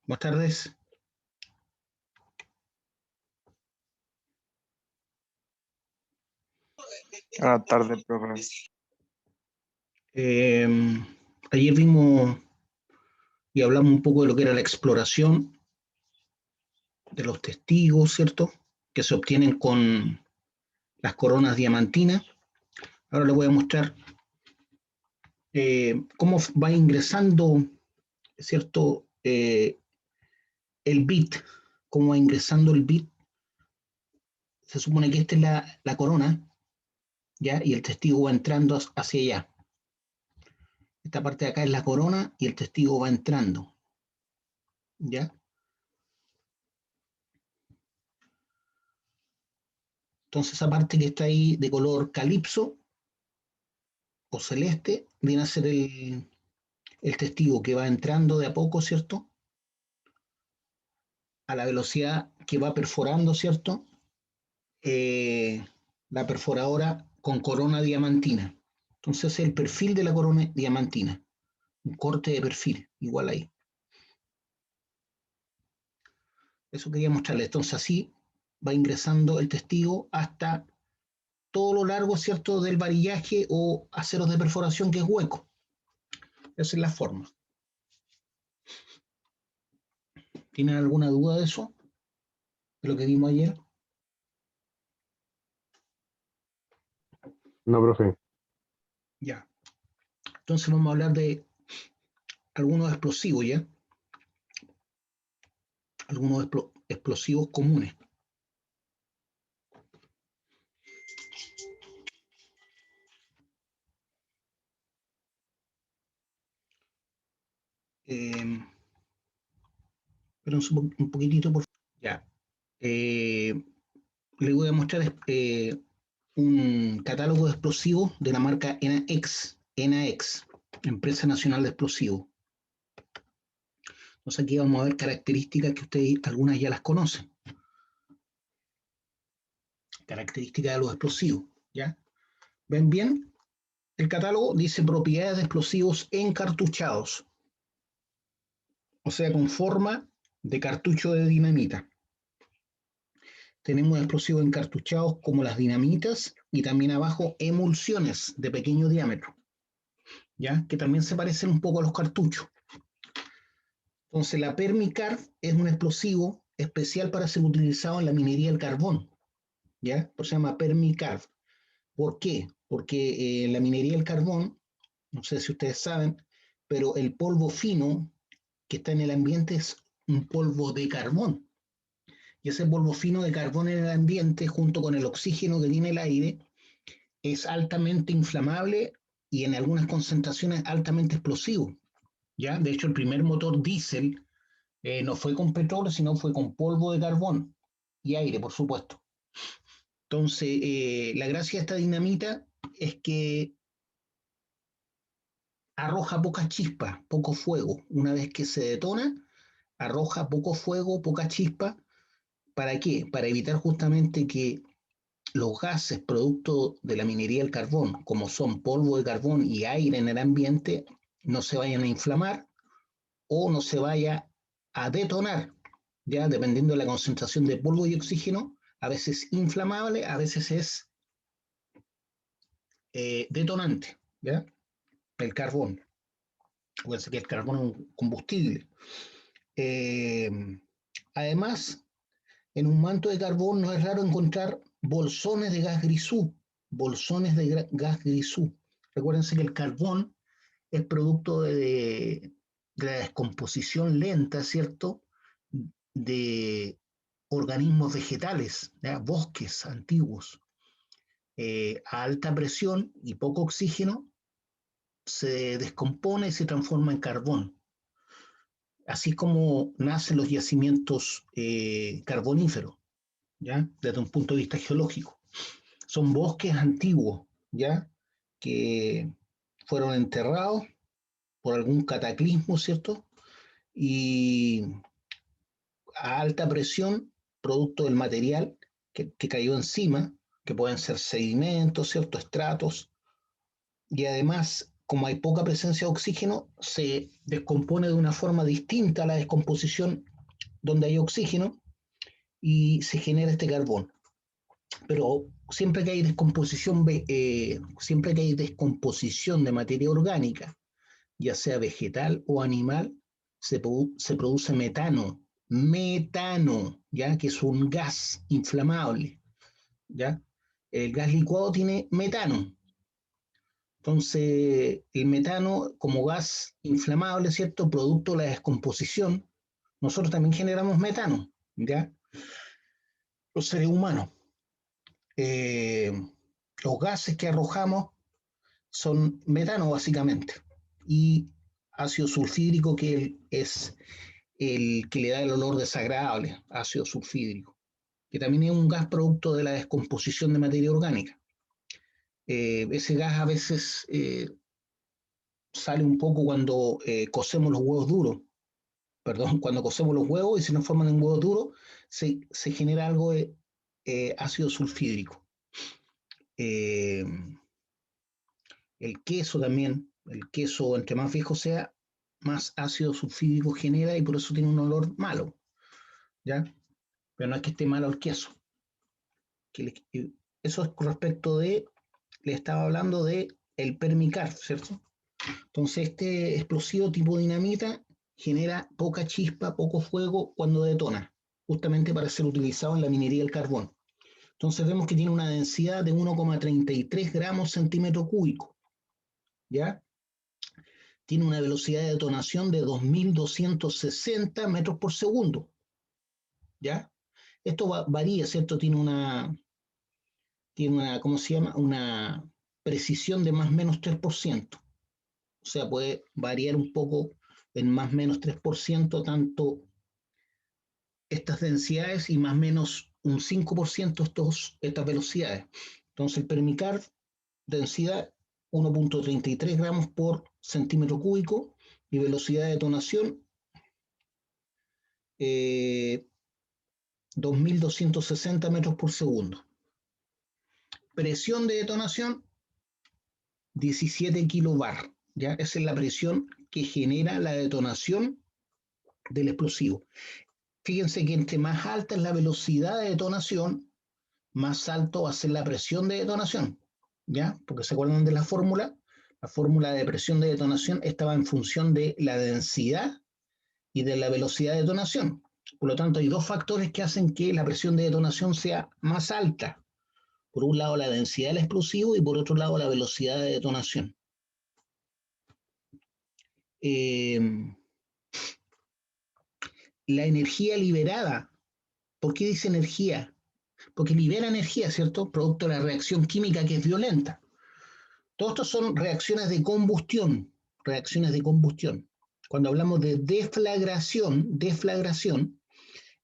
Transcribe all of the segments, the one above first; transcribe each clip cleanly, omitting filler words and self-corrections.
Buenas tardes. Buenas tardes, profe. Ayer vimos y hablamos un poco de lo que era la exploración de los testigos, ¿cierto? Que se obtienen con las coronas diamantinas. Ahora les voy a mostrar cómo va ingresando, ¿cierto? El bit, cómo va ingresando el bit. Se supone que esta es la corona, ¿ya? Y el testigo va entrando hacia allá. Esta parte de acá es la corona y el testigo va entrando, ¿ya? Entonces esa parte que está ahí de color calipso o celeste viene a ser el testigo que va entrando de a poco, ¿cierto? A la velocidad que va perforando, ¿cierto? La perforadora con corona diamantina. Entonces el perfil de la corona diamantina, un corte de perfil, igual ahí. Eso quería mostrarles. Entonces así va ingresando el testigo hasta todo lo largo, ¿cierto?, del varillaje o aceros de perforación que es hueco. Esa es la forma. ¿Tienen alguna duda de eso? ¿De lo que vimos ayer? No, profe. Ya. Entonces vamos a hablar de algunos explosivos, ¿ya? Algunos explosivos comunes. Pero un poquitito, por favor. Ya. Les voy a mostrar un catálogo de explosivos de la marca ENAEX, Empresa Nacional de Explosivos. Entonces aquí vamos a ver características que ustedes algunas ya las conocen. Características de los explosivos, ¿ya? ¿Ven bien? El catálogo dice propiedades de explosivos encartuchados, o sea, con forma de cartucho de dinamita. Tenemos explosivos encartuchados como las dinamitas y también abajo emulsiones de pequeño diámetro, ¿ya? Que también se parecen un poco a los cartuchos. Entonces, la Permicarb es un explosivo especial para ser utilizado en la minería del carbón, ¿ya? Por eso se llama Permicarb. ¿Por qué? Porque en la minería del carbón, no sé si ustedes saben, pero el polvo fino que está en el ambiente es un polvo de carbón. Y ese polvo fino de carbón en el ambiente, junto con el oxígeno que tiene el aire, es altamente inflamable y en algunas concentraciones altamente explosivo. ¿Ya? De hecho, el primer motor diésel no fue con petróleo, sino fue con polvo de carbón y aire, por supuesto. Entonces, la gracia de esta dinamita es que arroja poca chispa, poco fuego. Una vez que se detona, arroja poco fuego, poca chispa. ¿Para qué? Para evitar justamente que los gases producto de la minería del carbón, como son polvo de carbón y aire en el ambiente, no se vayan a inflamar o no se vaya a detonar, ya dependiendo de la concentración de polvo y oxígeno, a veces inflamable, a veces es detonante, ¿ya? El carbón. Acuérdense que el carbón es un combustible. Eh, Además, en un manto de carbón no es raro encontrar bolsones de gas grisú, bolsones de gas grisú. Recuérdense que el carbón es producto de la descomposición lenta, ¿cierto?, de organismos vegetales, ¿ya? Bosques antiguos. A alta presión y poco oxígeno se descompone y se transforma en carbón. Así como nacen los yacimientos carboníferos, ¿ya? Desde un punto de vista geológico. Son bosques antiguos, ¿ya? Que fueron enterrados por algún cataclismo, ¿cierto? Y a alta presión, producto del material que cayó encima, que pueden ser sedimentos, ¿cierto? Estratos, y además como hay poca presencia de oxígeno, se descompone de una forma distinta a la descomposición donde hay oxígeno y se genera este carbón. Pero siempre que hay descomposición de materia orgánica, ya sea vegetal o animal, se produce metano. Metano, ¿ya? Que es un gas inflamable, ¿ya? El gas licuado tiene metano. Entonces, el metano como gas inflamable, ¿cierto? Producto de la descomposición, nosotros también generamos metano, ¿ya? Los seres humanos. Eh, los gases que arrojamos son metano, básicamente, y ácido sulfídrico, que es el que le da el olor desagradable, ácido sulfídrico, que también es un gas producto de la descomposición de materia orgánica. Ese gas a veces sale un poco cuando cocemos los huevos duros, perdón, cuando cocemos los huevos y se nos forman en huevos duros, se genera algo de ácido sulfídrico. Eh, el queso también, el queso entre más viejo sea, más ácido sulfídrico genera y por eso tiene un olor malo, ¿ya? Pero no es que esté malo el queso. Eso es con respecto de, le estaba hablando de el permicarb, ¿cierto? Entonces este explosivo tipo dinamita genera poca chispa, poco fuego cuando detona, justamente para ser utilizado en la minería del carbón. Entonces vemos que tiene una densidad de 1,33 gramos centímetro cúbico, ¿ya? Tiene una velocidad de detonación de 2.260 metros por segundo, ¿ya? Esto varía, ¿cierto? Tiene una, ¿cómo se llama? Una precisión de más o menos 3%. O sea, puede variar un poco en más o menos 3% tanto estas densidades y más o menos un 5% estas velocidades. Entonces el permicarb, densidad 1,33 gramos por centímetro cúbico y velocidad de detonación 2.260 metros por segundo. Presión de detonación 17 kilobar, ¿ya? Esa es la presión que genera la detonación del explosivo. Fíjense que entre más alta es la velocidad de detonación, más alto va a ser la presión de detonación, ¿ya? Porque se acuerdan de la fórmula de presión de detonación estaba en función de la densidad y de la velocidad de detonación. Por lo tanto, hay dos factores que hacen que la presión de detonación sea más alta. Por un lado, la densidad del explosivo y por otro lado, la velocidad de detonación. Eh, la energía liberada. ¿Por qué dice energía? Porque libera energía, ¿cierto? Producto de la reacción química que es violenta. Todo esto son reacciones de combustión, reacciones de combustión. Cuando hablamos de deflagración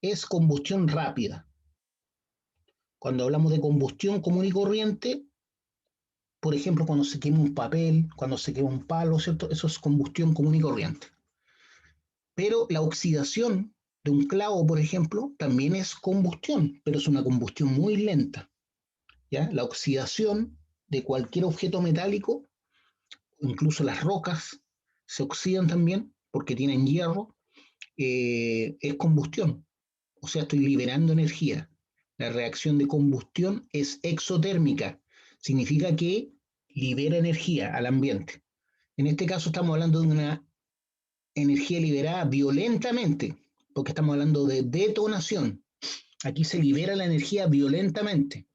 es combustión rápida. Cuando hablamos de combustión común y corriente, por ejemplo, cuando se quema un papel, cuando se quema un palo, ¿cierto? Eso es combustión común y corriente. Pero la oxidación de un clavo, por ejemplo, también es combustión, pero es una combustión muy lenta, ¿ya? La oxidación de cualquier objeto metálico, incluso las rocas, se oxidan también porque tienen hierro, es combustión. O sea, estoy liberando energía. La reacción de combustión es exotérmica, significa que libera energía al ambiente. En este caso estamos hablando de una energía liberada violentamente, porque estamos hablando de detonación. Aquí se libera la energía violentamente.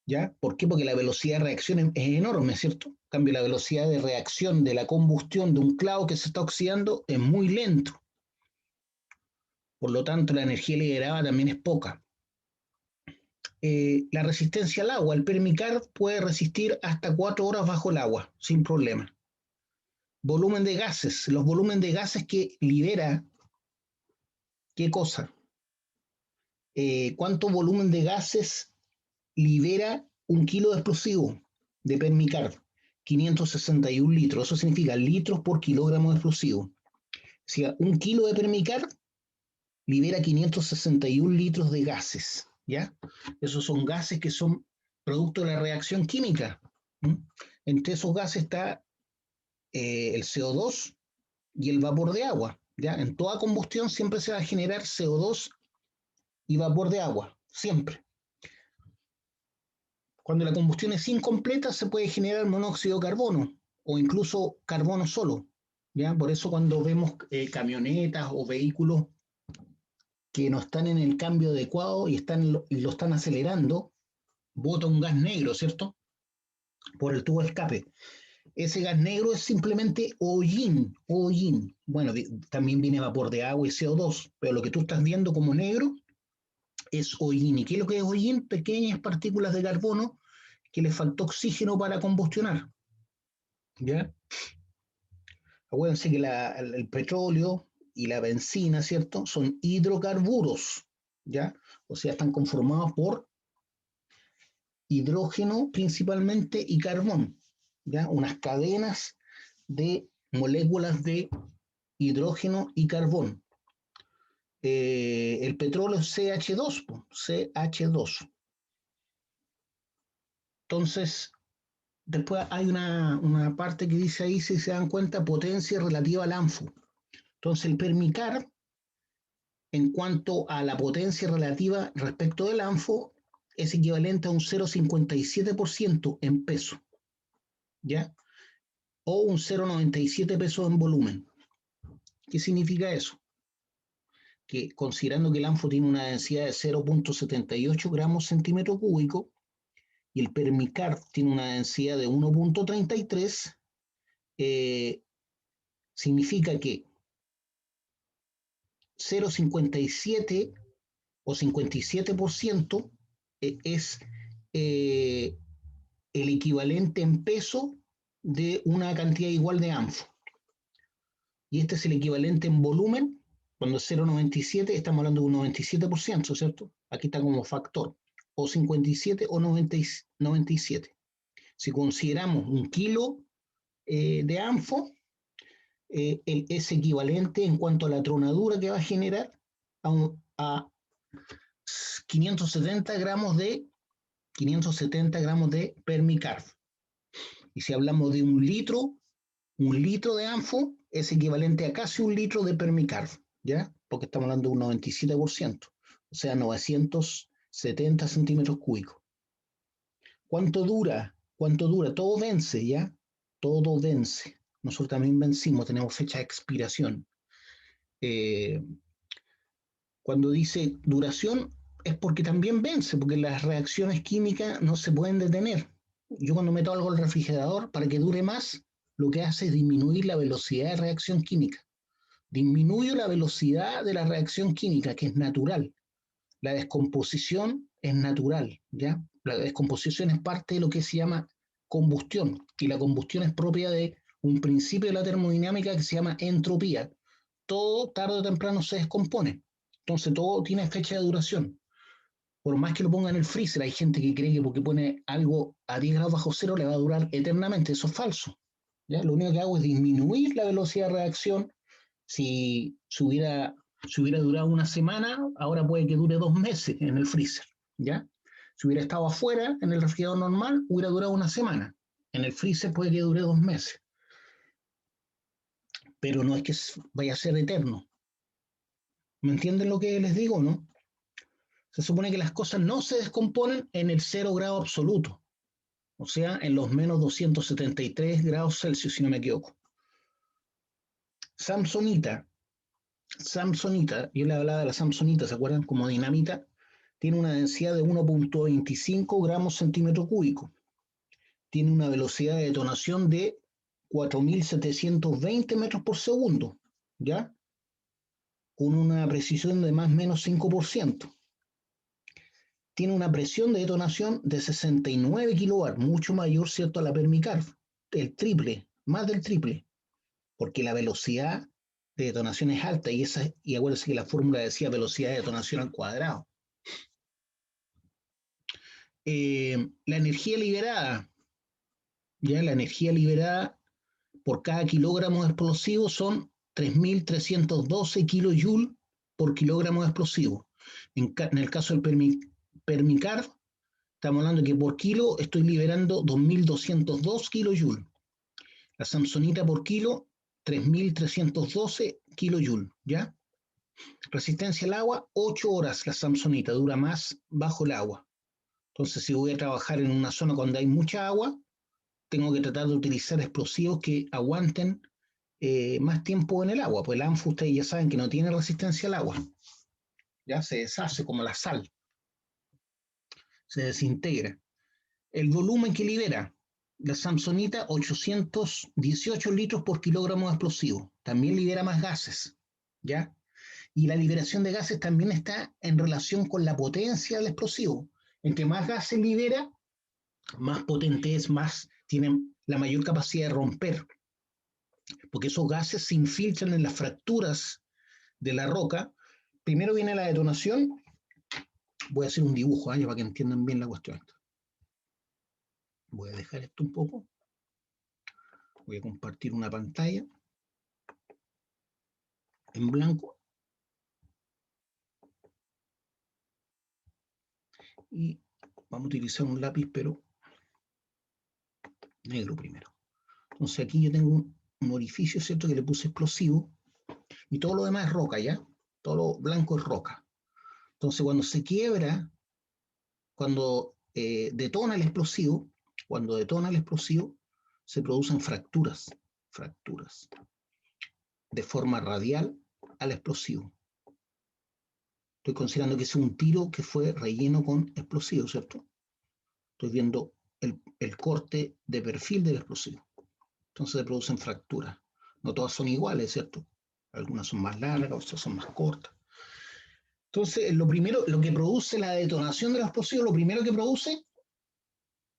¿Ya? ¿Por qué? Porque la velocidad de reacción es enorme, ¿cierto? En cambio, la velocidad de reacción de la combustión de un clavo que se está oxidando es muy lento. Por lo tanto, la energía liberada también es poca. La resistencia al agua. El permicarb puede resistir hasta 4 horas bajo el agua, sin problema. Volumen de gases. Los volúmenes de gases que libera, ¿qué cosa? ¿Cuánto volumen de gases libera un kilo de explosivo de permicarb? 561 litros. Eso significa litros por kilogramo de explosivo. O sea, un kilo de permicarb libera 561 litros de gases, ¿ya? Esos son gases que son producto de la reacción química. ¿Mm? Entre esos gases está el CO2 y el vapor de agua. ¿Ya? En toda combustión siempre se va a generar CO2 y vapor de agua, siempre. Cuando la combustión es incompleta, se puede generar monóxido de carbono o incluso carbono solo. ¿Ya? Por eso cuando vemos camionetas o vehículos que no están en el cambio adecuado y lo están acelerando, bota un gas negro, ¿cierto? Por el tubo de escape. Ese gas negro es simplemente hollín, hollín. Bueno, también viene vapor de agua y CO2, pero lo que tú estás viendo como negro es hollín. ¿Y qué es lo que es hollín? Pequeñas partículas de carbono que le faltó oxígeno para combustionar. ¿Ya? Acuérdense que el petróleo y la benzina, ¿cierto? Son hidrocarburos, ¿ya? O sea, están conformados por hidrógeno principalmente y carbón, ¿ya? Unas cadenas de moléculas de hidrógeno y carbón. El petróleo es CH2, CH2. Entonces, después hay una parte que dice ahí, si se dan cuenta, potencia relativa al ANFO. Entonces, el Permicar, en cuanto a la potencia relativa respecto del ANFO, es equivalente a un 0,57% en peso, ¿ya? O un 0,97 pesos en volumen. ¿Qué significa eso? Que considerando que el ANFO tiene una densidad de 0,78 gramos centímetro cúbico y el Permicard tiene una densidad de 1,33, significa que 0,57 o 57% es el equivalente en peso de una cantidad igual de ANFO. Y este es el equivalente en volumen. Cuando es 0,97 estamos hablando de un 97%, ¿cierto? Aquí está como factor. O 57 o 97. Si consideramos un kilo de ANFO, es equivalente en cuanto a la tronadura que va a generar a 570 gramos de Permicard. Y si hablamos de un litro de ANFO es equivalente a casi un litro de Permicard, ¿ya? Porque estamos hablando de un 97%, o sea, 970 centímetros cúbicos. ¿Cuánto dura? ¿Cuánto dura? Todo vence, ¿ya? Todo vence. Nosotros también vencimos, tenemos fecha de expiración. Cuando dice duración es porque también vence, porque las reacciones químicas no se pueden detener. Yo cuando meto algo al refrigerador, para que dure más, lo que hace es disminuir la velocidad de reacción química. Disminuyo la velocidad de la reacción química, que es natural. La descomposición es natural, ¿ya? La descomposición es parte de lo que se llama combustión, y la combustión es propia de un principio de la termodinámica que se llama entropía. Todo tarde o temprano se descompone. Entonces todo tiene fecha de duración. Por más que lo ponga en el freezer, hay gente que cree que porque pone algo a 10 grados bajo cero le va a durar eternamente. Eso es falso. ¿Ya? Lo único que hago es disminuir la velocidad de reacción. Si hubiera durado una semana, ahora puede que dure 2 meses en el freezer. ¿Ya? Si hubiera estado afuera, en el refrigerador normal, hubiera durado una semana. En el freezer puede que dure 2 meses. Pero no es que vaya a ser eterno. ¿Me entienden lo que les digo, no? Se supone que las cosas no se descomponen en el 0 grado absoluto, o sea, en los menos 273 grados Celsius, si no me equivoco. Samsonita, yo le hablaba de la Samsonita, ¿se acuerdan? Como dinamita, tiene una densidad de 1,25 gramos centímetro cúbico. Tiene una velocidad de detonación de 4.720 metros por segundo, ¿ya? Con una precisión de más o menos 5%. Tiene una presión de detonación de 69 kilowatts, mucho mayor, ¿cierto?, a la Permicard, el triple, más del triple, porque la velocidad de detonación es alta y acuérdense que la fórmula decía velocidad de detonación al cuadrado. La energía liberada, ya la energía liberada por cada kilogramo de explosivo son 3.312 kilojoules por kilogramo de explosivo. En el caso del Permicard, estamos hablando que por kilo estoy liberando 2.202 kilojoules. La samsonita por kilo, 3.312 kilojoule, ¿ya? Resistencia al agua, 8 horas la samsonita, dura más bajo el agua. Entonces, si voy a trabajar en una zona donde hay mucha agua, tengo que tratar de utilizar explosivos que aguanten más tiempo en el agua. Pues el ANFO, ustedes ya saben que no tiene resistencia al agua. Ya se deshace como la sal, se desintegra. El volumen que libera la samsonita, 818 litros por kilogramo de explosivo. También libera más gases, ¿ya? Y la liberación de gases también está en relación con la potencia del explosivo. Entre más gases libera, más potente es, más tienen la mayor capacidad de romper, porque esos gases se infiltran en las fracturas de la roca. Primero viene la detonación. Voy a hacer un dibujo para que entiendan bien la cuestión. Voy a dejar esto un poco. Voy a compartir una pantalla en blanco. Y vamos a utilizar un lápiz, pero negro primero. Entonces aquí yo tengo un orificio, ¿cierto? Que le puse explosivo. Y todo lo demás es roca, ¿ya? Todo lo blanco es roca. Entonces cuando se quiebra, cuando detona el explosivo, se producen fracturas de forma radial al explosivo. Estoy considerando que es un tiro que fue relleno con explosivo, ¿cierto? Estoy viendo el corte de perfil del explosivo. Entonces se producen fracturas. No todas son iguales, ¿cierto? Algunas son más largas, otras son más cortas. Entonces, lo que produce la detonación del explosivo, lo primero que produce,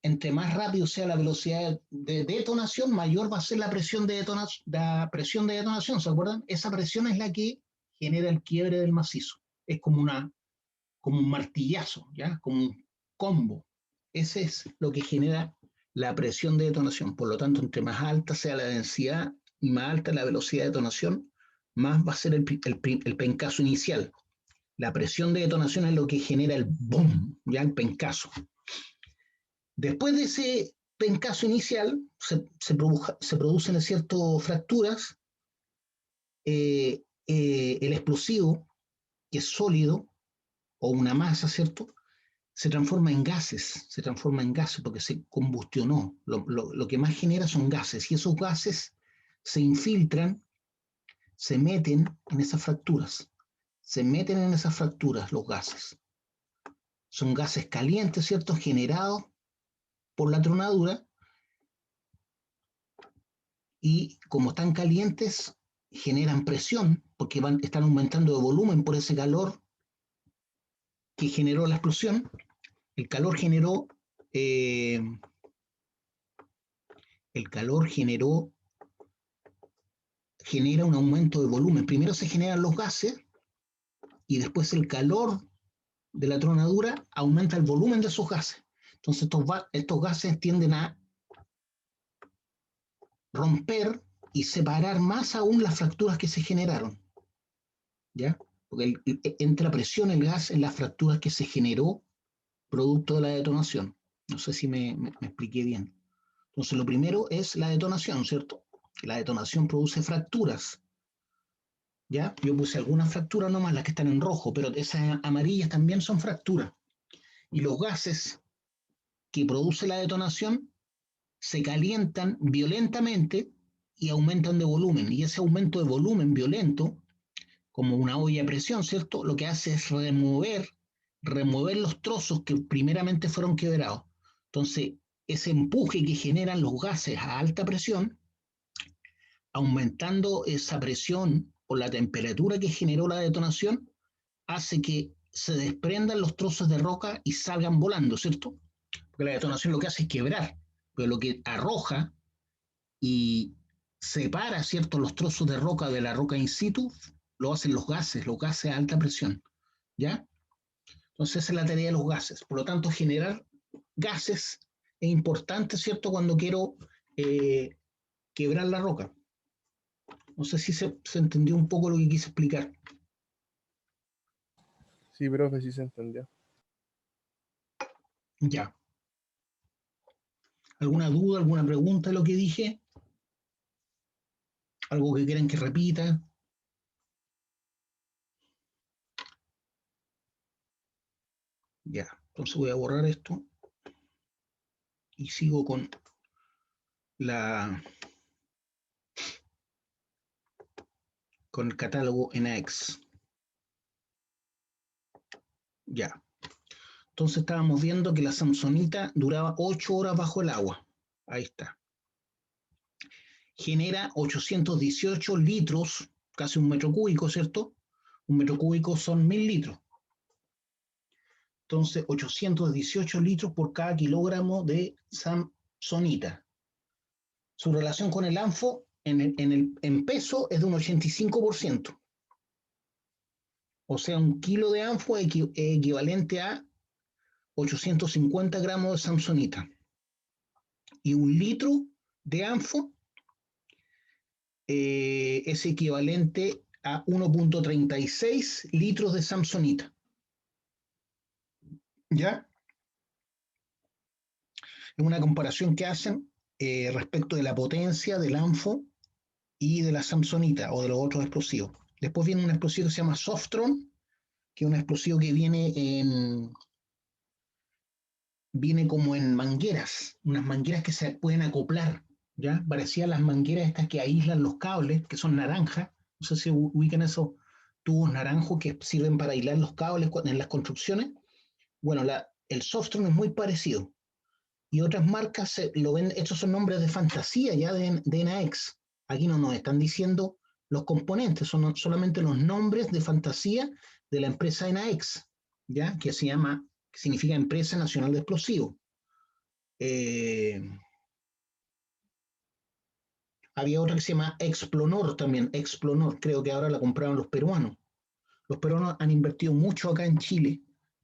entre más rápido sea la velocidad de detonación, mayor va a ser la presión de detonación, ¿se acuerdan? Esa presión es la que genera el quiebre del macizo. Es como un martillazo, ¿ya? Como un combo. Ese es lo que genera la presión de detonación. Por lo tanto, entre más alta sea la densidad y más alta la velocidad de detonación, más va a ser el pencazo inicial. La presión de detonación es lo que genera el boom, ya el pencazo. Después de ese pencazo inicial, se producen ciertas fracturas. El explosivo, que es sólido, o una masa, ¿cierto? Se transforma en gases porque se combustionó. Lo que más genera son gases, y esos gases se infiltran, se meten en esas fracturas. Los gases. Son gases calientes, ¿cierto? Generados por la tronadura, y como están calientes, generan presión, porque están aumentando de volumen por ese calor que generó la explosión. El calor generó eh, genera un aumento de volumen. Primero se generan los gases y después el calor de la tronadura aumenta el volumen de esos gases. Entonces estos gases tienden a romper y separar más aún las fracturas que se generaron, ¿ya? Porque entra presión el gas en las fracturas que se generó producto de la detonación. No sé si me expliqué bien. Entonces lo primero es la detonación, ¿cierto? La detonación produce fracturas, ¿ya? Yo puse algunas fracturas nomás, las que están en rojo, pero esas amarillas también son fracturas. Y los gases que produce la detonación se calientan violentamente y aumentan de volumen. Y ese aumento de volumen violento, como una olla a presión, ¿cierto? Lo que hace es remover los trozos que primeramente fueron quebrados. Entonces, ese empuje que generan los gases a alta presión, aumentando esa presión o la temperatura que generó la detonación, hace que se desprendan los trozos de roca y salgan volando, ¿cierto? Porque la detonación lo que hace es quebrar, pero lo que arroja y separa, ¿cierto?, los trozos de roca de la roca in situ, lo hacen los gases a alta presión, ¿ya? Entonces esa es la tarea de los gases. Por lo tanto, generar gases es importante, ¿cierto?, cuando quiero quebrar la roca. No sé si se entendió un poco lo que quise explicar. Sí, profe, sí se entendió. Ya. ¿Alguna duda, alguna pregunta de lo que dije? ¿Algo que quieren que repita? Ya, entonces voy a borrar esto y sigo con el catálogo NX. Ya. Entonces estábamos viendo que la Samsonita duraba 8 horas bajo el agua. Ahí está. Genera 818 litros, casi un metro cúbico, ¿cierto? Un metro cúbico son 1000 litros. Entonces, 818 litros por cada kilogramo de Samsonita. Su relación con el ANFO en peso es de un 85%. O sea, un kilo de ANFO es equivalente a 850 gramos de Samsonita. Y un litro de ANFO es equivalente a 1.36 litros de Samsonita. ¿Ya? Es una comparación que hacen respecto de la potencia del ANFO y de la Samsonita o de los otros explosivos. Después viene un explosivo que se llama Softron, que es un explosivo que viene como en mangueras, unas mangueras que se pueden acoplar, ¿ya? Parecían las mangueras estas que aíslan los cables, que son naranjas. No sé si ubican esos tubos naranjos que sirven para aislar los cables en las construcciones. Bueno, el Softron es muy parecido. Y otras marcas lo ven, estos son nombres de fantasía ya de NX. Aquí no nos están diciendo los componentes, son solamente los nombres de fantasía de la empresa NX, ¿ya? Que significa Empresa Nacional de Explosivos. Había otra que se llama Explonor también, Explonor, creo que ahora la compraron los peruanos. Los peruanos han invertido mucho acá en Chile,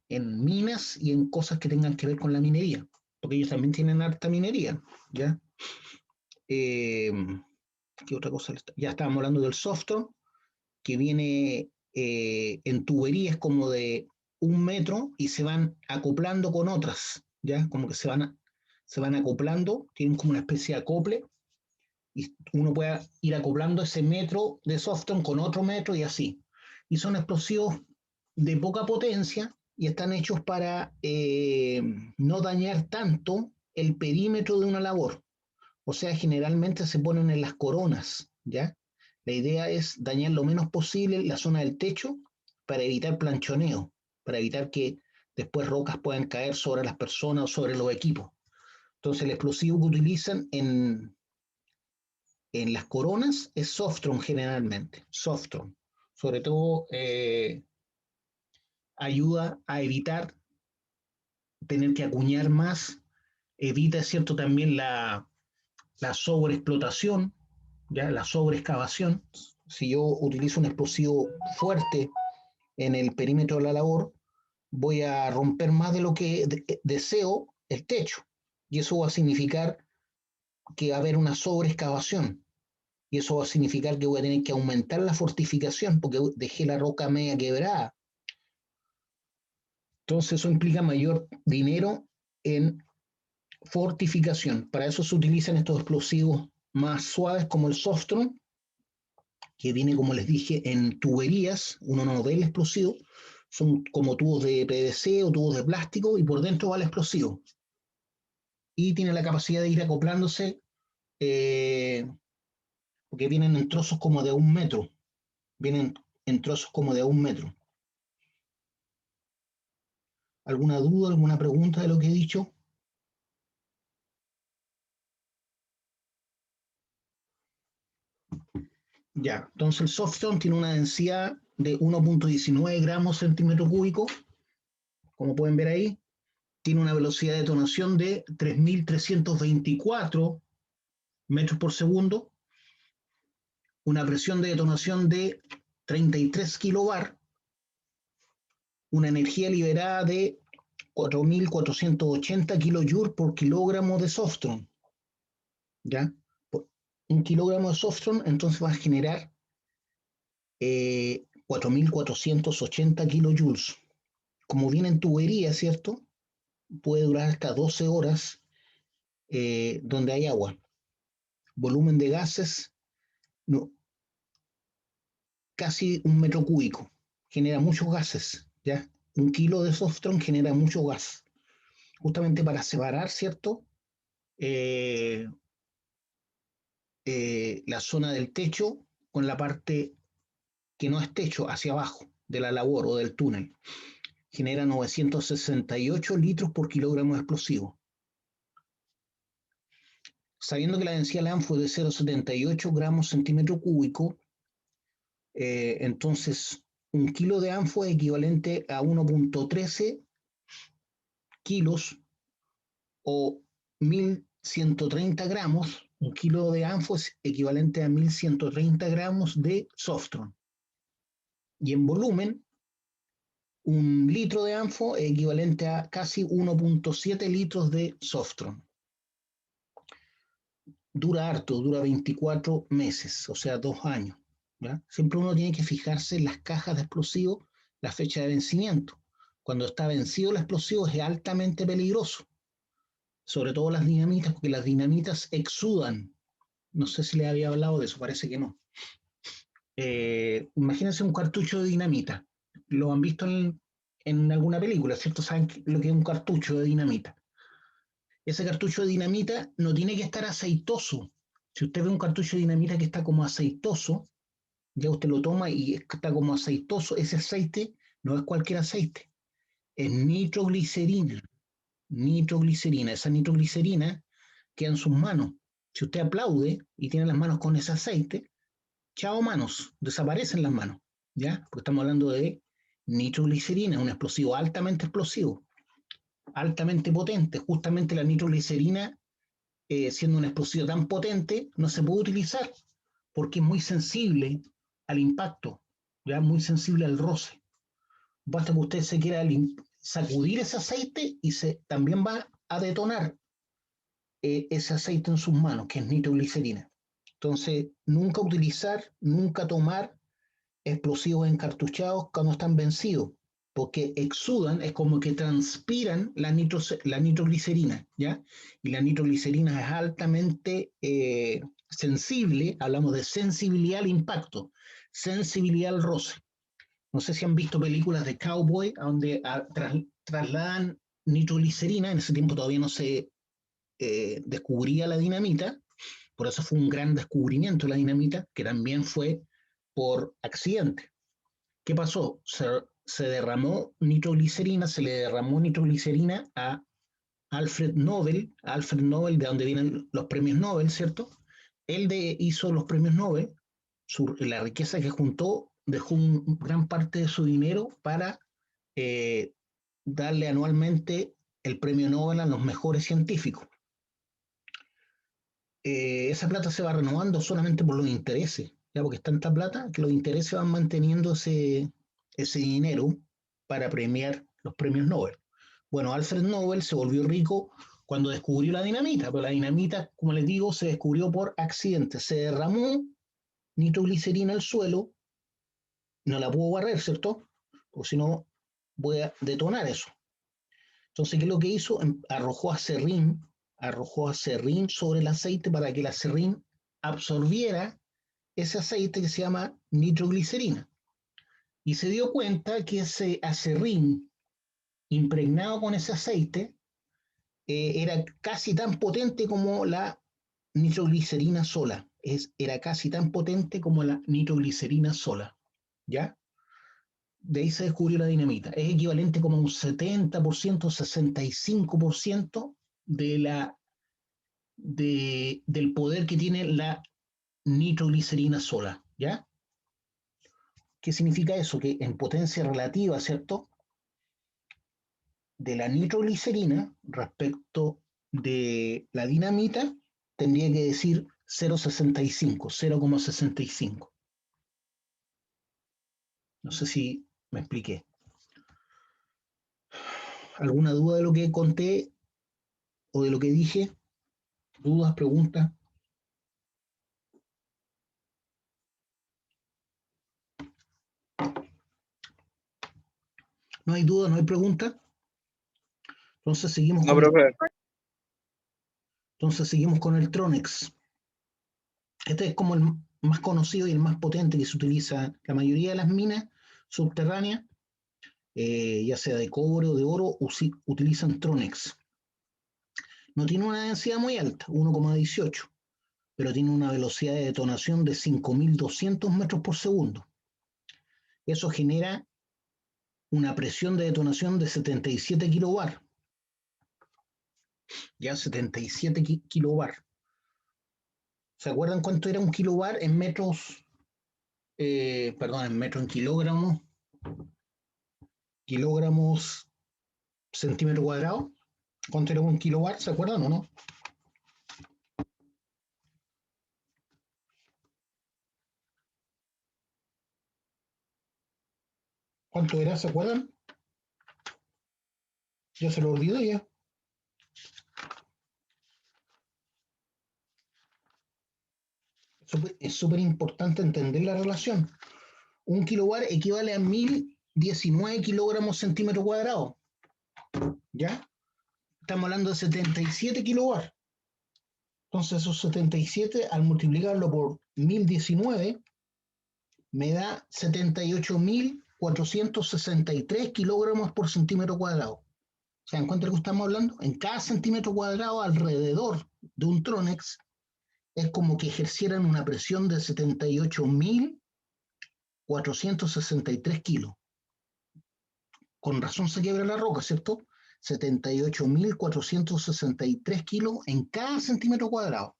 en minas y en cosas que tengan que ver con la minería, porque ellos también tienen harta minería, ¿ya? ¿Qué otra cosa? Ya estábamos hablando del Softron, que viene en tuberías como de 1 metro y se van acoplando con otras, ¿ya? Como que se van acoplando, tienen como una especie de acople, y uno puede ir acoplando ese metro de Softron con otro metro y así. Y son explosivos de poca potencia y están hechos para no dañar tanto el perímetro de una labor. O sea, generalmente se ponen en las coronas, ¿ya? La idea es dañar lo menos posible la zona del techo para evitar planchoneo, para evitar que después rocas puedan caer sobre las personas o sobre los equipos. Entonces, el explosivo que utilizan en las coronas es Softron generalmente, Softron. Sobre todo ayuda a evitar tener que acuñar más, evita, ¿cierto?, también la sobreexplotación, ¿ya? La sobreexcavación. Si yo utilizo un explosivo fuerte en el perímetro de la labor, voy a romper más de lo que deseo el techo. Y eso va a significar que va a haber una sobreexcavación. Y eso va a significar que voy a tener que aumentar la fortificación porque dejé la roca media quebrada. Entonces eso implica mayor dinero en fortificación. Para eso se utilizan estos explosivos más suaves como el Softron, que viene, como les dije, en tuberías. Uno no ve el explosivo, son como tubos de PVC o tubos de plástico y por dentro va el explosivo. Y tiene la capacidad de ir acoplándose porque vienen en trozos como de 1 metro. Vienen en trozos como de 1 metro. ¿Alguna duda, alguna pregunta de lo que he dicho? Ya, entonces el Softstone tiene una densidad de 1.19 gramos centímetro cúbico, como pueden ver ahí. Tiene una velocidad de detonación de 3.324 metros por segundo, una presión de detonación de 33 kilobar, una energía liberada de 4.480 kilojoules por kilogramo de Softstone. ¿Ya? Un kilogramo de Softstone entonces va a generar 4.480 kilojoules. Como viene en tubería, ¿cierto? Puede durar hasta 12 horas donde hay agua. Volumen de gases casi 1 metro cúbico. Genera muchos gases, ¿ya? 1 kilo de softron genera mucho gas. Justamente para separar, ¿cierto? La zona del techo con la parte que no es techo, hacia abajo, de la labor o del túnel. Genera 968 litros por kilogramo de explosivo. Sabiendo que la densidad de ANFO es de 0,78 gramos centímetro cúbico, entonces 1 kilo de ANFO es equivalente a 1,13 kilos o 1.130 gramos. 1 kilo de ANFO es equivalente a 1.130 gramos de softron. Y en volumen, 1 litro de ANFO es equivalente a casi 1,7 litros de softron. Dura harto, dura 24 meses, o sea, 2 años. ¿Ya? Siempre uno tiene que fijarse en las cajas de explosivos la fecha de vencimiento. Cuando está vencido el explosivo es altamente peligroso, sobre todo las dinamitas, porque las dinamitas exudan. No sé si le había hablado de eso, parece que no. Imagínense un cartucho de dinamita. Lo han visto en alguna película, ¿cierto? Saben lo que es un cartucho de dinamita. Ese cartucho de dinamita no tiene que estar aceitoso. Si usted ve un cartucho de dinamita que está como aceitoso, ya usted lo toma y está como aceitoso, ese aceite no es cualquier aceite, es nitroglicerina. Nitroglicerina, esa nitroglicerina queda en sus manos. Si usted aplaude y tiene las manos con ese aceite, chao manos, desaparecen las manos, ¿ya? Porque estamos hablando de nitroglicerina, un explosivo altamente explosivo, altamente potente. Justamente la nitroglicerina, siendo un explosivo tan potente, no se puede utilizar porque es muy sensible al impacto, ya muy sensible al roce. Basta que usted se quiera sacudir ese aceite y también va a detonar ese aceite en sus manos, que es nitroglicerina. Entonces, nunca utilizar, nunca tomar explosivos encartuchados cuando están vencidos, porque exudan, es como que transpiran la nitroglicerina, ¿ya? Y la nitroglicerina es altamente sensible, hablamos de sensibilidad al impacto, sensibilidad al roce. No sé si han visto películas de cowboy donde trasladan nitroglicerina, en ese tiempo todavía no se descubría la dinamita, por eso fue un gran descubrimiento la dinamita, que también fue por accidente. ¿Qué pasó? Se derramó nitroglicerina, se le derramó nitroglicerina a Alfred Nobel de donde vienen los premios Nobel, ¿cierto? Él hizo los premios Nobel, la riqueza que juntó dejó gran parte de su dinero para eh, darle anualmente el premio Nobel a los mejores científicos. Esa plata se va renovando solamente por los intereses, ¿ya? Porque es tanta plata que los intereses van manteniendo ese dinero para premiar los premios Nobel. Bueno, Alfred Nobel se volvió rico cuando descubrió la dinamita, pero la dinamita, como les digo, se descubrió por accidente. Se derramó nitroglicerina al suelo, no la pudo barrer, ¿cierto? Porque si no, voy a detonar eso. Entonces, ¿qué es lo que hizo? Arrojó acerrín sobre el aceite para que el acerrín absorbiera ese aceite que se llama nitroglicerina. Y se dio cuenta que ese acerrín impregnado con ese aceite era casi tan potente como la nitroglicerina sola. Era casi tan potente como la nitroglicerina sola. ¿Ya? De ahí se descubrió la dinamita. Es equivalente como a un 70%, 65% del poder que tiene la nitroglicerina sola, ¿ya? ¿Qué significa eso? Que en potencia relativa, ¿cierto? De la nitroglicerina respecto de la dinamita, tendría que decir 0,65. No sé si me expliqué. ¿Alguna duda de lo que conté o de lo que dije? ¿Dudas, preguntas? ¿No hay duda, no hay pregunta? Entonces seguimos No, profe. entonces seguimos con el Tronex. Este es como el más conocido y el más potente que se utiliza. La mayoría de las minas subterráneas, ya sea de cobre o de oro, utilizan Tronex. No tiene una densidad muy alta, 1,18, pero tiene una velocidad de detonación de 5.200 metros por segundo. Eso genera una presión de detonación de 77 kilobar. Ya 77 kilobar. ¿Se acuerdan cuánto era un kilobar en metros? Perdón, en metros, en kilogramos. Kilogramos, centímetro cuadrado. ¿Cuánto era un kilobar? ¿Se acuerdan o no? ¿Cuánto era? ¿Se acuerdan? Ya se lo olvidó ya. Es súper importante entender la relación. Un kilobar equivale a 1019 kilogramos centímetro cuadrado. ¿Ya? Estamos hablando de 77 kilobar. Entonces esos 77 al multiplicarlo por 1019 me da 78.463 kilogramos por centímetro cuadrado. ¿Se dan cuenta de lo que estamos hablando? En cada centímetro cuadrado alrededor de un Tronex es como que ejercieran una presión de 78.463 kilos. Con razón se quiebra la roca, ¿cierto? 78.463 kilos en cada centímetro cuadrado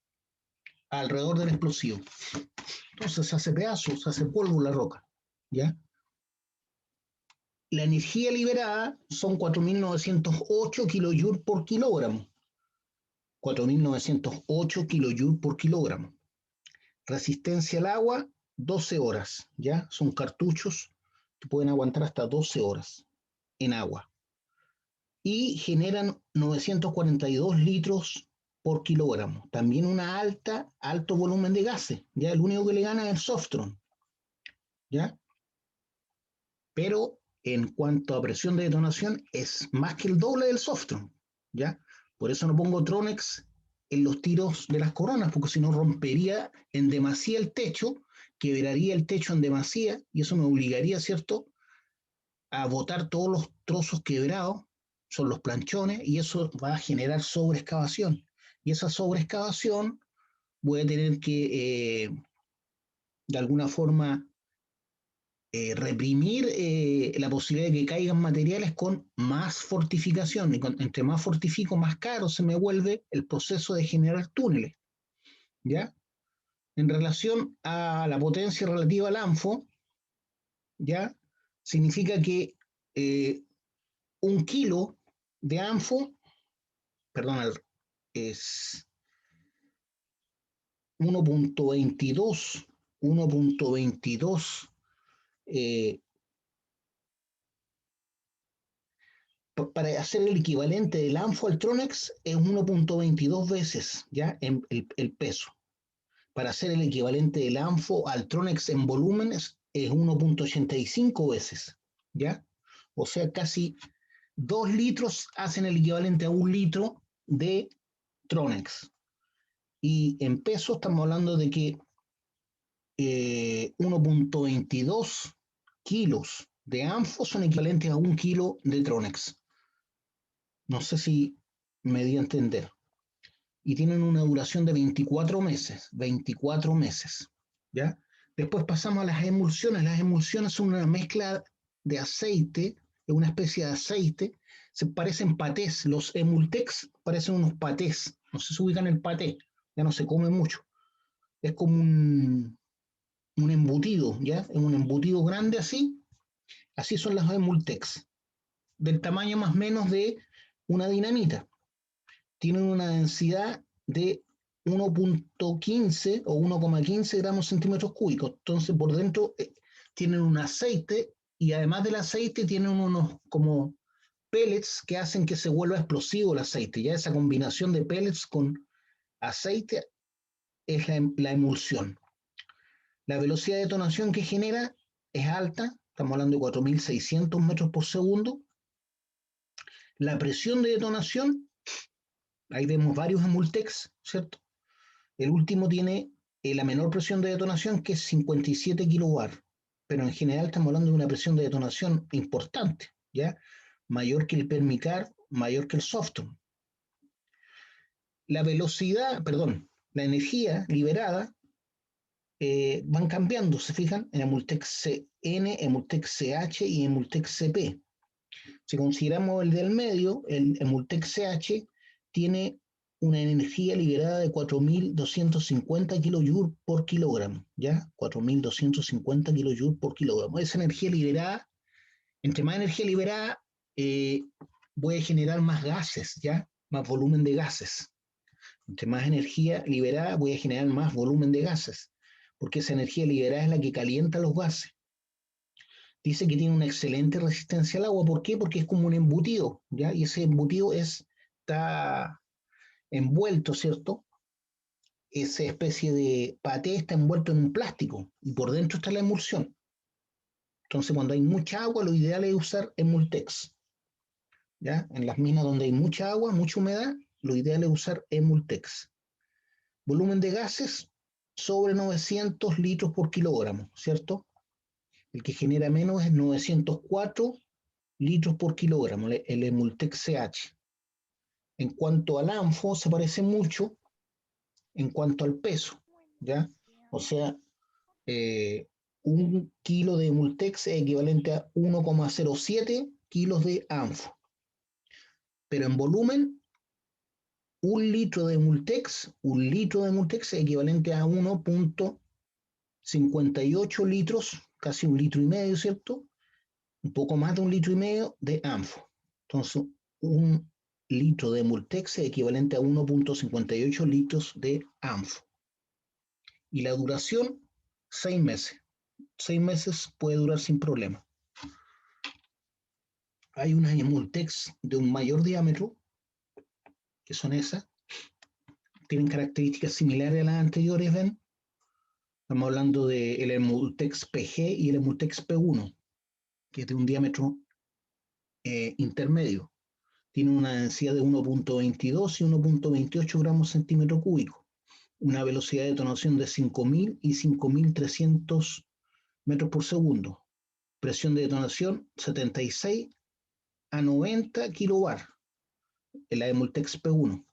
alrededor del explosivo. Entonces se hace pedazos, se hace polvo la roca. ¿Ya? La energía liberada son 4.908 kilojoules por kilogramo. 4.908 kilojoules por kilogramo. Resistencia al agua, 12 horas. ¿Ya? Son cartuchos que pueden aguantar hasta 12 horas en agua. Y generan 942 litros por kilogramo. También una alto volumen de gases. ¿Ya? El único que le gana es el Softron. ¿Ya? Pero en cuanto a presión de detonación es más que el doble del Softron, ¿ya? Por eso no pongo Tronex en los tiros de las coronas, porque si no rompería en demasía el techo, quebraría el techo en demasía, y eso me obligaría, ¿cierto?, a botar todos los trozos quebrados, son los planchones, y eso va a generar sobreexcavación. Y esa sobreexcavación voy a tener que, de alguna forma, reprimir la posibilidad de que caigan materiales con más fortificación. Y entre más fortifico, más caro se me vuelve el proceso de generar túneles. ¿Ya? En relación a la potencia relativa al ANFO, ¿ya? Significa que un kilo de ANFO, perdón, es 1.22, 1.22 eh, para hacer el equivalente del ANFO al Tronex es 1.22 veces ya en el peso. Para hacer el equivalente del ANFO al Tronex en volúmenes es 1.85 veces, ¿ya? O sea, casi 2 litros hacen el equivalente a 1 litro de Tronex. Y en peso estamos hablando de que 1.22 kilos de ANFO son equivalentes a 1 kilo de Tronex. No sé si me di a entender. Y tienen una duración de 24 meses, 24 meses, ¿ya? Después pasamos a las emulsiones. Las emulsiones son una mezcla de aceite, de una especie de aceite, se parecen patés, los emultex parecen unos patés, no sé si ubican el paté, ya no se come mucho, es como un embutido, ¿ya? Es un embutido grande así son las emultex, del tamaño más o menos de una dinamita, tienen una densidad de 1.15 o 1,15 gramos centímetros cúbicos. Entonces, por dentro tienen un aceite y además del aceite tienen unos como pellets que hacen que se vuelva explosivo el aceite. Ya esa combinación de pellets con aceite es la emulsión. La velocidad de detonación que genera es alta, estamos hablando de 4.600 metros por segundo. La presión de detonación, ahí vemos varios Emultex, ¿cierto? El último tiene La menor presión de detonación, que es 57 kilobar, pero en general estamos hablando de una presión de detonación importante, ¿ya? Mayor que el Permicar, mayor que el Softon. La velocidad, perdón, la energía liberada van cambiando, ¿se fijan? En Emultec CN, Emultec CH y Emultec CP. Si consideramos el del medio, el Emultec CH tiene una energía liberada de 4.250 kilojoules por kilogramo, ¿ya? 4.250 kilojoules por kilogramo. Esa energía liberada, entre más energía liberada, eh, voy a generar más gases, ¿ya? Más volumen de gases. Entre más energía liberada, voy a generar más volumen de gases, porque esa energía liberada es la que calienta los gases. Dice que tiene una excelente resistencia al agua. ¿Por qué? Porque es como un embutido, ¿ya? Y ese embutido está envuelto, ¿cierto? Esa especie de paté está envuelto en un plástico y por dentro está la emulsión. Entonces, cuando hay mucha agua, lo ideal es usar Emultex, ¿ya? En las minas donde hay mucha agua, mucha humedad, lo ideal es usar Emultex. Volumen de gases sobre 900 litros por kilogramo, ¿cierto? El que genera menos es 904 litros por kilogramo, el Emultex CH. En cuanto al ANFO, se parece mucho en cuanto al peso, ¿ya? O sea, eh, un kilo de Emultex es equivalente a 1,07 kilos de ANFO. Pero en volumen, un litro de Emultex es equivalente a 1,58 litros, casi un litro y medio, ¿cierto? Un poco más de un litro y medio de ANFO. Entonces, un litro de Emultex es equivalente a 1,58 litros de ANFO. Y la duración, 6 meses. 6 meses puede durar sin problema. Hay unas Emultex de un mayor diámetro, que son esas, tienen características similares a las anteriores, ¿ven? Estamos hablando del Emultex PG y el Emultex P1, que es de un diámetro intermedio. Tiene una densidad de 1,22 y 1,28 gramos centímetro cúbico, una velocidad de detonación de 5.000 y 5.300 metros por segundo, presión de detonación 76 a 90 kilobar, en la Emultex P1.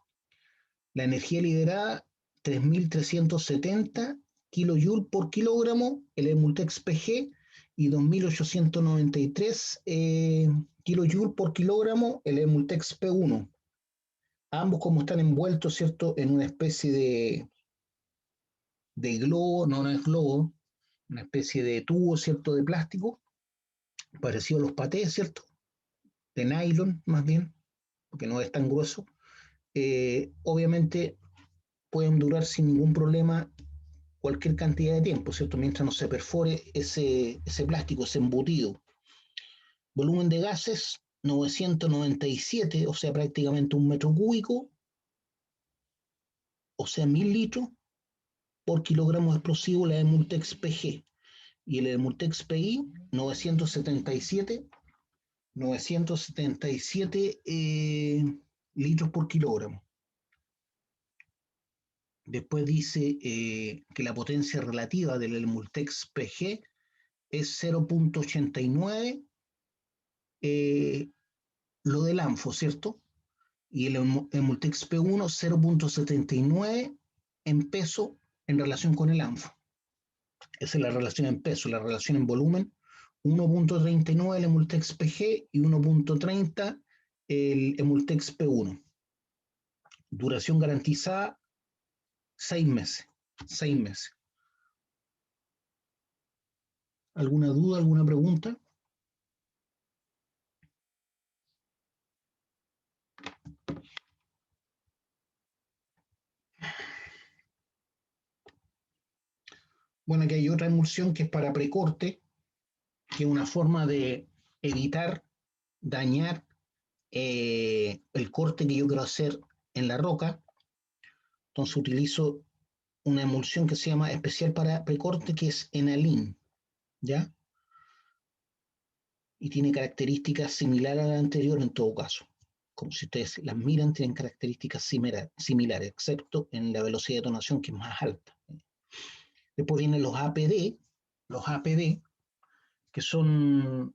La energía liberada 3.370 kilojoules por kilogramo, el Emultex PG, y 2.893 kilojoules por kilogramo, el Emultex P1. Ambos como están envueltos, ¿cierto?, en una especie de globo, no es globo, una especie de tubo, ¿cierto?, de plástico, parecido a los patés, ¿cierto?, de nylon más bien, porque no es tan grueso. Obviamente pueden durar sin ningún problema cualquier cantidad de tiempo, ¿cierto?, mientras no se perfore ese plástico, ese embutido. Volumen de gases, 997, o sea, prácticamente un metro cúbico, o sea, 1.000 litros por kilogramo de explosivo, la Emultex PG. Y el Emultex PI, 977 litros por kilogramo. Después dice que la potencia relativa del Emultex PG es 0,89, lo del ANFO, ¿cierto? Y el Emultex P1 0,79 en peso en relación con el ANFO. Esa es la relación en peso. La relación en volumen, 1,39 el Emultex PG y 1,30 el Emultex P1. Duración garantizada, 6 meses. 6 meses. ¿Alguna duda, alguna pregunta? Bueno, aquí hay otra emulsión que es para precorte, que es una forma de evitar dañar el corte que yo quiero hacer en la roca. Entonces utilizo una emulsión que se llama especial para precorte, que es Enalin, ¿ya? Y tiene características similares a la anterior en todo caso. Como si ustedes las miran, tienen características similares, excepto en la velocidad de detonación, que es más alta. Después vienen los APD, que son,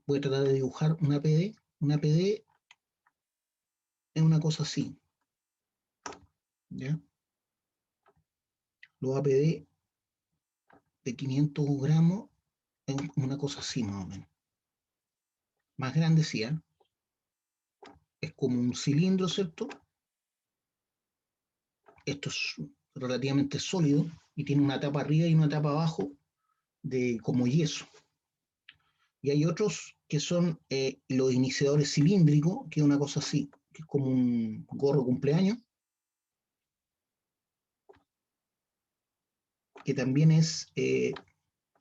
voy a tratar de dibujar un APD. Un APD es una cosa así, ¿ya? Los APD de 500 gramos es una cosa así más o menos. Más grande sí, ¿eh? Es como un cilindro, ¿cierto? Esto es relativamente sólido y tiene una tapa arriba y una tapa abajo de como yeso. Y hay otros que son los iniciadores cilíndricos, que es una cosa así, que es como un gorro cumpleaños, que también es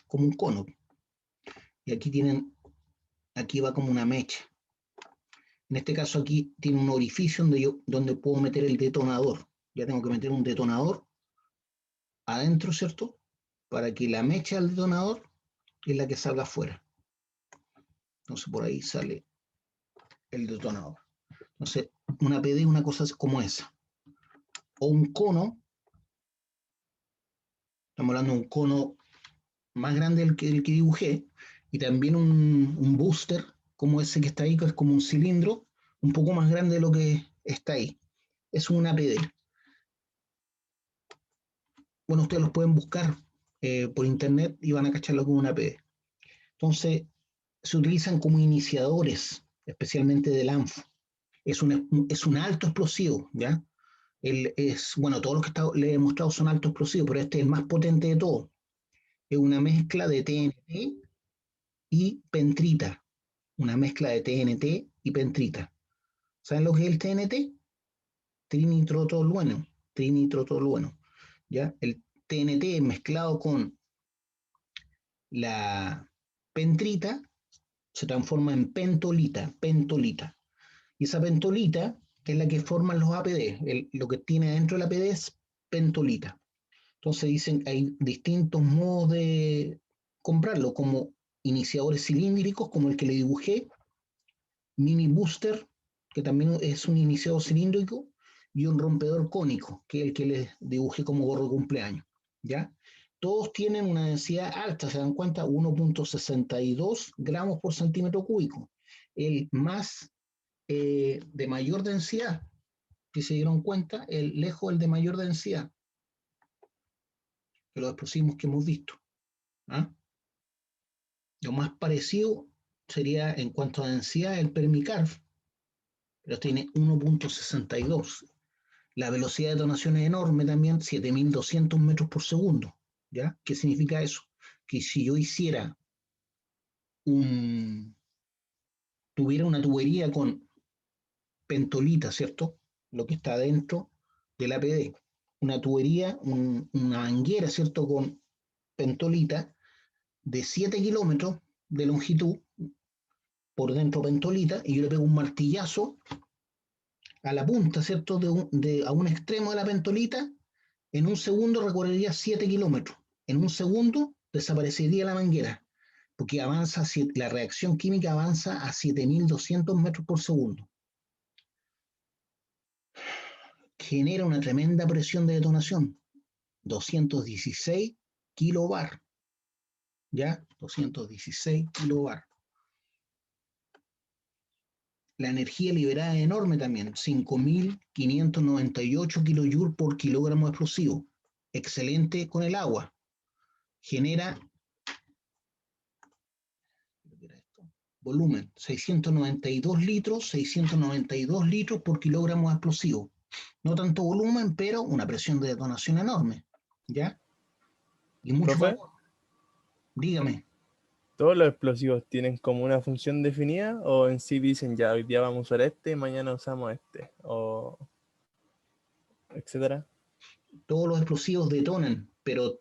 como un cono. Y aquí va como una mecha. En este caso aquí tiene un orificio donde puedo meter el detonador. Ya tengo que meter un detonador adentro, ¿cierto? Para que la mecha del detonador es la que salga afuera. Entonces por ahí sale el detonador. Entonces, una PD, una cosa como esa. O un cono, estamos hablando de un cono más grande del que dibujé, y también un booster como ese que está ahí, que es como un cilindro, un poco más grande de lo que está ahí. Es una PD. Bueno, ustedes los pueden buscar por internet y van a cacharlo como una PD. Entonces, se utilizan como iniciadores, especialmente del ANFO. Es un alto explosivo, ¿ya? Bueno, todos los que le he mostrado son altos explosivos, pero este es el más potente de todos. Es una mezcla de TNT y pentrita. Una mezcla de TNT y pentrita. ¿Saben lo que es el TNT? Trinitrotolueno. Trinitrotolueno. ¿Ya? El TNT mezclado con la pentrita se transforma en pentolita. Pentolita. Y esa pentolita es la que forman los APD. Lo que tiene dentro del APD es pentolita. Entonces dicen que hay distintos modos de comprarlo, como iniciadores cilíndricos, como el que le dibujé, mini booster, que también es un iniciador cilíndrico, y un rompedor cónico, que es el que les dibujé como gorro de cumpleaños. ¿Ya? Todos tienen una densidad alta, se dan cuenta, 1,62 gramos por centímetro cúbico. El más de mayor densidad, que se dieron cuenta, lejos el de mayor densidad, que los explosivos que hemos visto. ¿Ah? Lo más parecido sería en cuanto a densidad el Permicarf, pero tiene 1,62. La velocidad de detonación es enorme también, 7.200 metros por segundo. ¿Ya? ¿Qué significa eso? Que si yo tuviera una tubería con pentolita, ¿cierto? Lo que está dentro del APD. Una tubería, una manguera, ¿cierto? Con pentolita de 7 kilómetros de longitud, por dentro pentolita, y yo le pego un martillazo a la punta, ¿cierto? A un extremo de la pentolita, en un segundo recorrería 7 kilómetros. En un segundo desaparecería la manguera, porque la reacción química avanza a 7.200 metros por segundo. Genera una tremenda presión de detonación, 216 kilobar, ¿ya? 216 kilobar. La energía liberada es enorme también, 5.598 kilojoules por kilogramo de explosivo. Excelente con el agua. Genera volumen, 692 litros por kilogramo de explosivo. No tanto volumen, pero una presión de detonación enorme. ¿Ya? Y mucho Profe, vapor. Dígame. ¿todos los explosivos tienen como una función definida o en sí dicen ya hoy día vamos a usar este, mañana usamos este, o etcétera? Todos los explosivos detonan, pero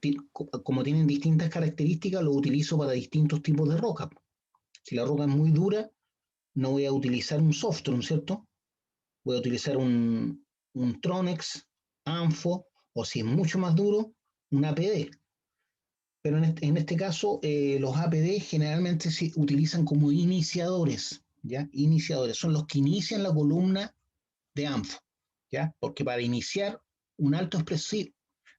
como tienen distintas características, los utilizo para distintos tipos de roca. Si la roca es muy dura, no voy a utilizar un Softron, ¿cierto? Voy a utilizar un Tronex, Anfo, o si es mucho más duro, un APD. Pero en este caso, los APD generalmente se utilizan como iniciadores, ¿ya? Iniciadores, son los que inician la columna de ANFO, ¿ya? Porque para iniciar un alto explosivo.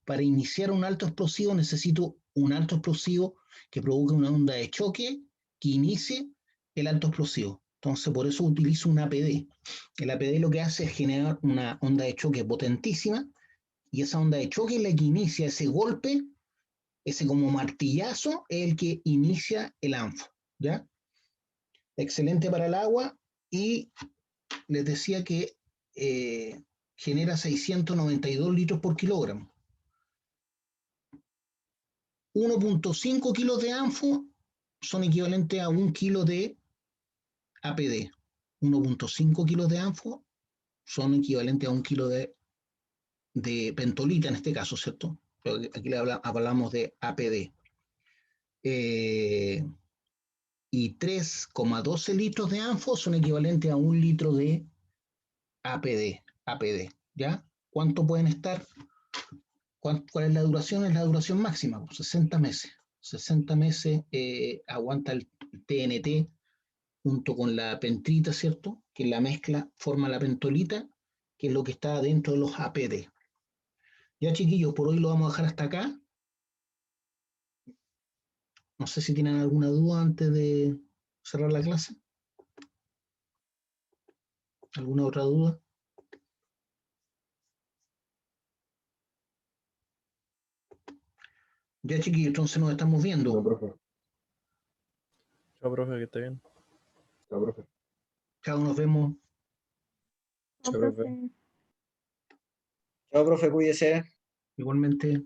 Para iniciar un alto explosivo necesito un alto explosivo que provoque una onda de choque que inicie el alto explosivo. Entonces, por eso utilizo un APD. El APD lo que hace es generar una onda de choque potentísima, y esa onda de choque es la que inicia ese golpe, ese como martillazo, es el que inicia el ANFO, ¿ya? Excelente para el agua, y les decía que genera 692 litros por kilogramo. 1.5 kilos de ANFO son equivalentes a 1 kilo de APD. 1.5 kilos de ANFO son equivalentes a 1 kilo de pentolita en este caso, ¿cierto? Pero aquí hablamos de APD. Y 3,12 litros de ANFO son equivalentes a 1 litro de APD, ¿ya? ¿Cuánto pueden estar? ¿Cuál es la duración? Es la duración máxima, 60 meses. 60 meses aguanta el TNT junto con la pentrita, ¿cierto? Que la mezcla forma la pentolita, que es lo que está dentro de los APD. Ya, chiquillos, por hoy lo vamos a dejar hasta acá. No sé si tienen alguna duda antes de cerrar la clase. ¿Alguna otra duda? Ya, chiquillos, entonces nos estamos viendo. No, profe. Chao, profe, que esté bien. Chao, profe. Chao, nos vemos. Chao, profe. Chao, profe, cuídese. Igualmente.